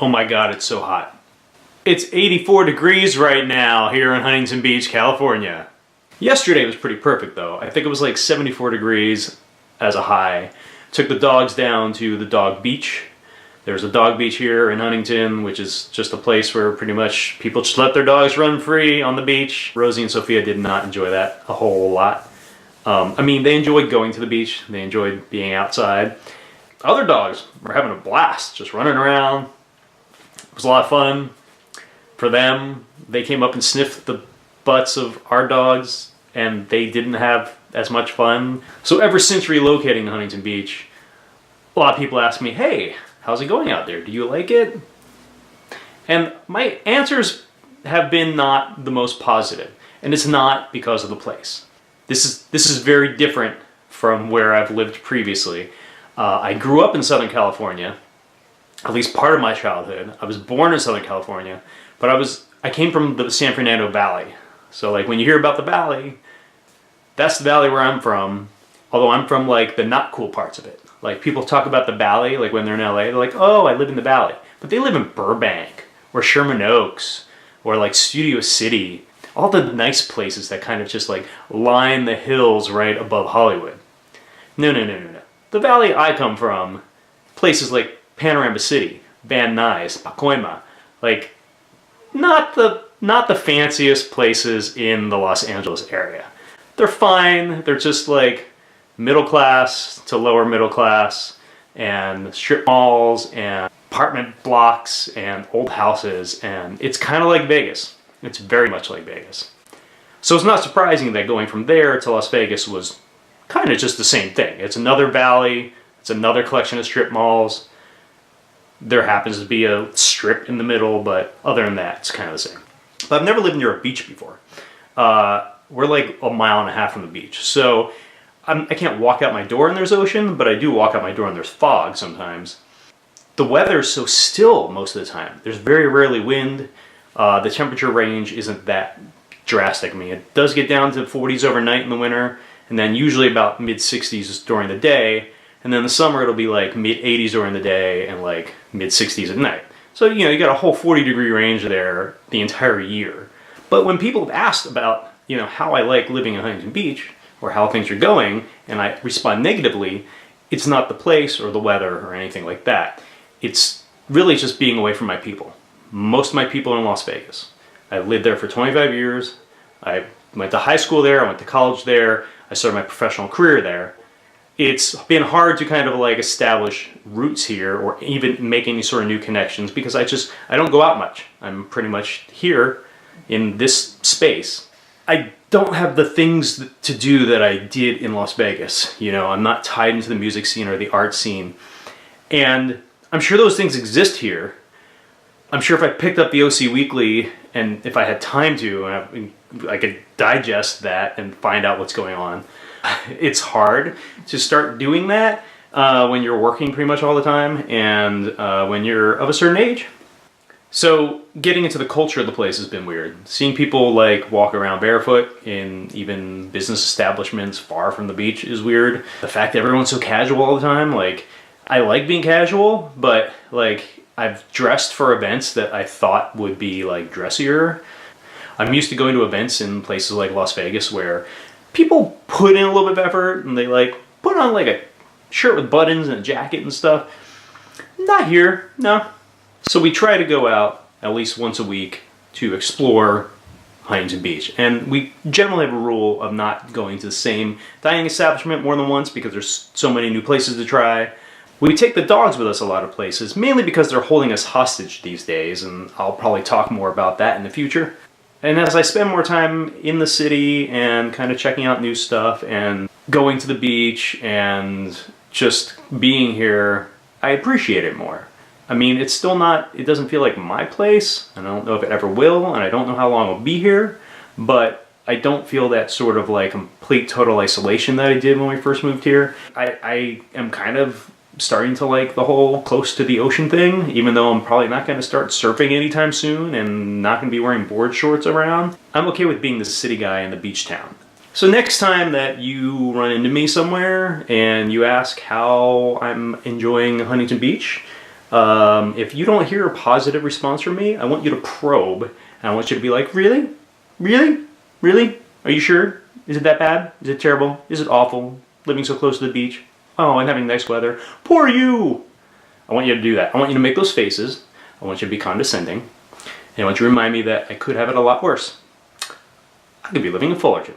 Oh my God, it's so hot. It's 84 degrees right now here in Huntington Beach, California. Yesterday was pretty perfect though. I think it was like 74 degrees as a high. Took the dogs down to the dog beach. There's a dog beach here in Huntington, which is just a place where pretty much people just let their dogs run free on the beach. Rosie and Sophia did not enjoy that a whole lot. I mean, they enjoyed going to the beach. They enjoyed being outside. Other dogs were having a blast, just running around. It was a lot of fun for them. They came up and sniffed the butts of our dogs, and they didn't have as much fun. So ever since relocating to Huntington Beach, a lot of people ask me, hey, how's it going out there? Do you like it? And my answers have been not the most positive, and it's not because of the place. This is very different from where I've lived previously. I grew up in Southern California, at least part of my childhood. I was born in Southern California, but I came from the San Fernando Valley. So like when you hear about the valley, that's the valley where I'm from, although I'm from like the not cool parts of it. Like people talk about the valley, like when they're in LA, they're like, oh, I live in the valley. But they live in Burbank or Sherman Oaks or like Studio City, all the nice places that kind of just like line the hills right above Hollywood. No. The valley I come from, places like Panorama City, Van Nuys, Pacoima, like not the fanciest places in the Los Angeles area. They're fine. They're just like middle class to lower middle class, and strip malls and apartment blocks and old houses, and it's kind of like Vegas. It's very much like Vegas. So it's not surprising that going from there to Las Vegas was kind of just the same thing. It's another valley, it's another collection of strip malls. There happens to be a strip in the middle, but other than that, it's kind of the same. But I've never lived near a beach before. We're like 1.5 miles from the beach. So I can't walk out my door and there's ocean, but I do walk out my door and there's fog sometimes. The weather is so still most of the time. There's very rarely wind. The temperature range isn't that drastic. I mean, it does get down to 40s overnight in the winter, and then usually about mid-60s during the day. And then in the summer, it'll be like mid-80s during the day and like mid-60s at night. So, you know, you got a whole 40-degree range there the entire year. But when people have asked about, you know, how I like living in Huntington Beach or how things are going, and I respond negatively, it's not the place or the weather or anything like that. It's really just being away from my people. Most of my people are in Las Vegas. I lived there for 25 years. I went to high school there. I went to college there. I started my professional career there. It's been hard to kind of like establish roots here or even make any sort of new connections because I don't go out much. I'm pretty much here in this space. I don't have the things to do that I did in Las Vegas. You know, I'm not tied into the music scene or the art scene. And I'm sure those things exist here. I'm sure if I picked up the OC Weekly and if I had time to, I could digest that and find out what's going on. It's hard to start doing that when you're working pretty much all the time and when you're of a certain age. So getting into the culture of the place has been weird. Seeing people like walk around barefoot in even business establishments far from the beach is weird. The fact that everyone's so casual all the time, like I like being casual, but like I've dressed for events that I thought would be like dressier. I'm used to going to events in places like Las Vegas where people put in a little bit of effort and they like put on like a shirt with buttons and a jacket and stuff. Not here, no. So we try to go out at least once a week to explore Huntington Beach. And we generally have a rule of not going to the same dining establishment more than once because there's so many new places to try. We take the dogs with us a lot of places, mainly because they're holding us hostage these days, and I'll probably talk more about that in the future. And as I spend more time in the city and kind of checking out new stuff and going to the beach and just being here, I appreciate it more. I mean, it's still not, it doesn't feel like my place. I don't know if it ever will, and I don't know how long I'll be here, but I don't feel that sort of like complete total isolation that I did when we first moved here. I am kind of starting to like the whole close to the ocean thing, even though I'm probably not going to start surfing anytime soon and not going to be wearing board shorts around. I'm okay with being the city guy in the beach town. So next time that you run into me somewhere and you ask how I'm enjoying Huntington Beach, If you don't hear a positive response from me, I want you to probe, and I want you to be like, really? Really? Really? Are you sure? Is it that bad? Is it terrible? Is it awful? Living so close to the beach? Oh, and having nice weather? Poor you! I want you to do that. I want you to make those faces. I want you to be condescending. And I want you to remind me that I could have it a lot worse. I could be living in Fullerton.